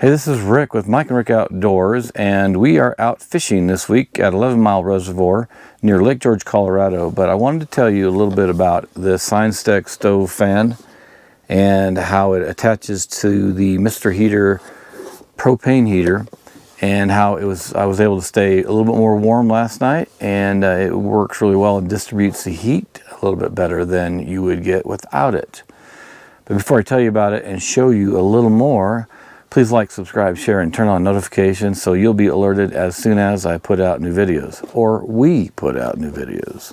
Hey, this is Rick with Mike and Rick Outdoors, and we are out fishing this week at 11 Mile Reservoir near Lake George, Colorado. But I wanted to tell you a little bit about the Signstek stove fan and how it attaches to the Mr. Heater propane heater, and how I was able to stay a little bit more warm last night, and it works really well and distributes the heat a little bit better than you would get without it. But before I tell you about it and show you a little more, please like, subscribe, share, and turn on notifications so you'll be alerted as soon as I put out new videos, or we put out new videos.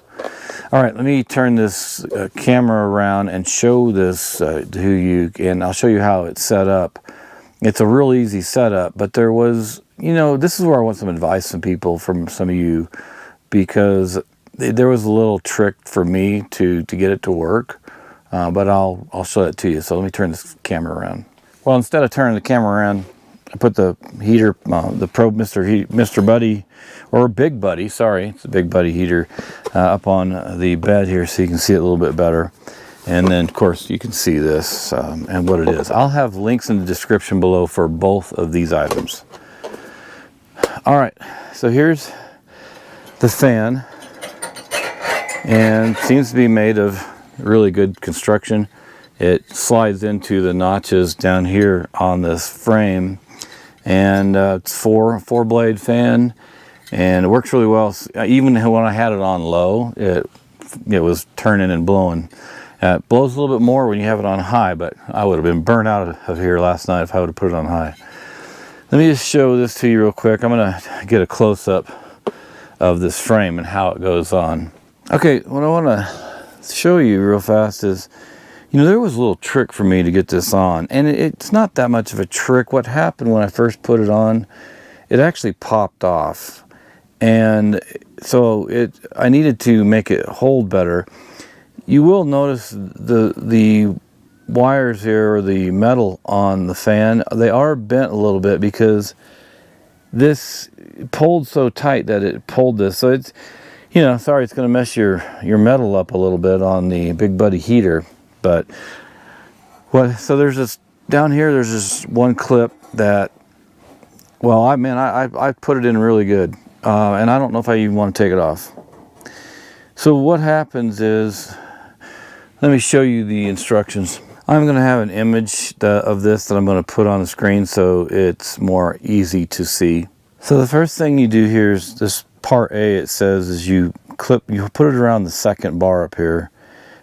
All right, let me turn this camera around and show this to you, and I'll show you how it's set up. It's a real easy setup, but there was, this is where I want some advice from people, from some of you, because there was a little trick for me to get it to work, but I'll show that to you. So let me turn this camera around. Well, instead of turning the camera around, I put the heater, the Pro Mr. Buddy, or Big Buddy, sorry, it's a Big Buddy heater, up on the bed here so you can see it a little bit better. And then, of course, you can see this and what it is. I'll have links in the description below for both of these items. All right, so here's the fan, and it seems to be made of really good construction. It slides into the notches down here on this frame, and it's four blade fan, and it works really well. Even when I had it on low, it was turning and blowing. It blows a little bit more when you have it on high, but I would have been burnt out of here last night if I would have put it on high. Let me just show this to you real quick. I'm gonna get a close-up of this frame and how it goes on. Okay, what I want to show you real fast is, there was a little trick for me to get this on, and it's not that much of a trick. What happened when I first put it on, it actually popped off, and so I needed to make it hold better. You will notice the wires here, or the metal on the fan, they are bent a little bit because this pulled so tight that it pulled this. So it's, sorry, it's going to mess your metal up a little bit on the Big Buddy heater. But so there's this down here. There's this one clip that, well, I put it in really good, and I don't know if I even want to take it off. So what happens is, let me show you the instructions. I'm going to have an image of this that I'm going to put on the screen so it's more easy to see. So the first thing you do here is this part A. It says is you put it around the second bar up here.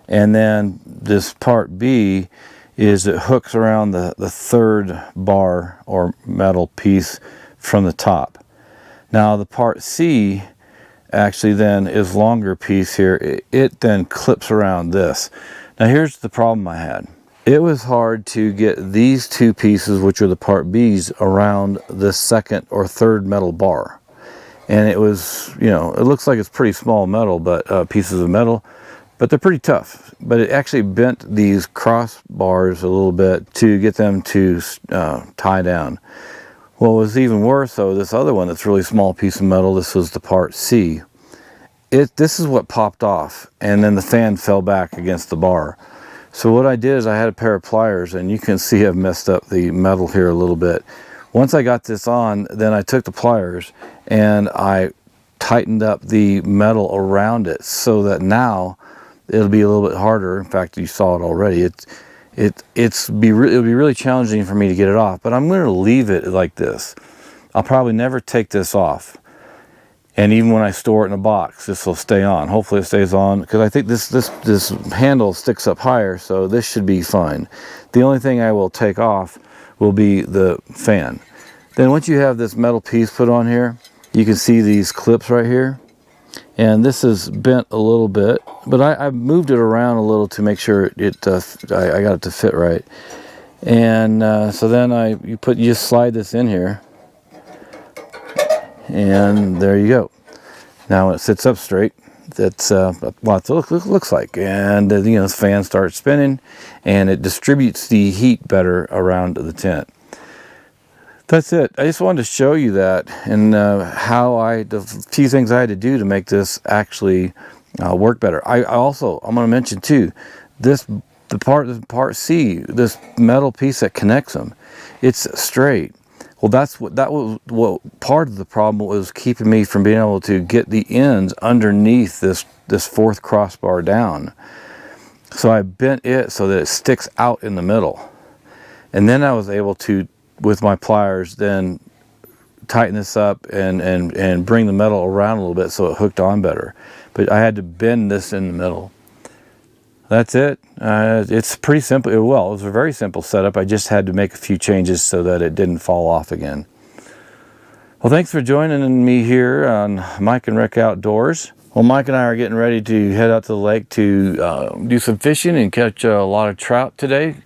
And then this part B is it hooks around the third bar or metal piece from the top. Now the part C actually then is longer piece here. It then clips around this. Now here's the problem I had. It was hard to get these two pieces, which are the part B's, around the second or third metal bar. And it was, it looks like it's pretty small metal, but pieces of metal, but they're pretty tough. But it actually bent these crossbars a little bit to get them to tie down. What was even worse, though, this other one that's really small piece of metal, this was the part C. This is what popped off, and then the fan fell back against the bar. So what I did is I had a pair of pliers, and you can see I've messed up the metal here a little bit. Once I got this on, then I took the pliers and I tightened up the metal around it so that now it'll be a little bit harder. In fact, you saw it already. It'll be really challenging for me to get it off, but I'm going to leave it like this. I'll probably never take this off. And even when I store it in a box, this will stay on. Hopefully it stays on, because I think this handle sticks up higher, so this should be fine. The only thing I will take off will be the fan. Then once you have this metal piece put on here, you can see these clips right here. And this is bent a little bit, but I moved it around a little to make sure I got it to fit right. And so then you just slide this in here, and there you go. Now when it sits up straight, that's what it looks like. And the fan starts spinning, and it distributes the heat better around the tent. That's it. I just wanted to show you that, and the few things I had to do to make this actually work better. I'm going to mention too, the part C, this metal piece that connects them, it's straight. Well, that was what part of the problem was, keeping me from being able to get the ends underneath this fourth crossbar down. So I bent it so that it sticks out in the middle. And then I was able to, with my pliers, then tighten this up and bring the metal around a little bit so it hooked on better. But I had to bend this in the middle. That's it. It's pretty simple. Well, it was a very simple setup. I just had to make a few changes so that it didn't fall off again. Well, thanks for joining me here on Mike and Rick Outdoors. Well, Mike and I are getting ready to head out to the lake to do some fishing and catch a lot of trout today.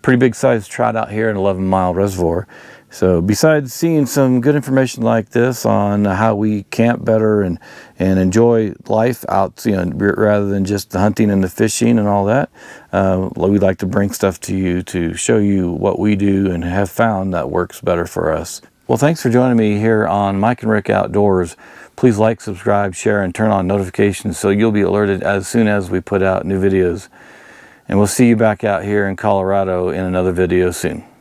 Pretty big sized trout out here in 11 Mile Reservoir. So besides seeing some good information like this on how we camp better and enjoy life out, rather than just the hunting and the fishing and all that, we'd like to bring stuff to you to show you what we do and have found that works better for us. Well, thanks for joining me here on Mike and Rick Outdoors. Please like, subscribe, share, and turn on notifications so you'll be alerted as soon as we put out new videos. And we'll see you back out here in Colorado in another video soon.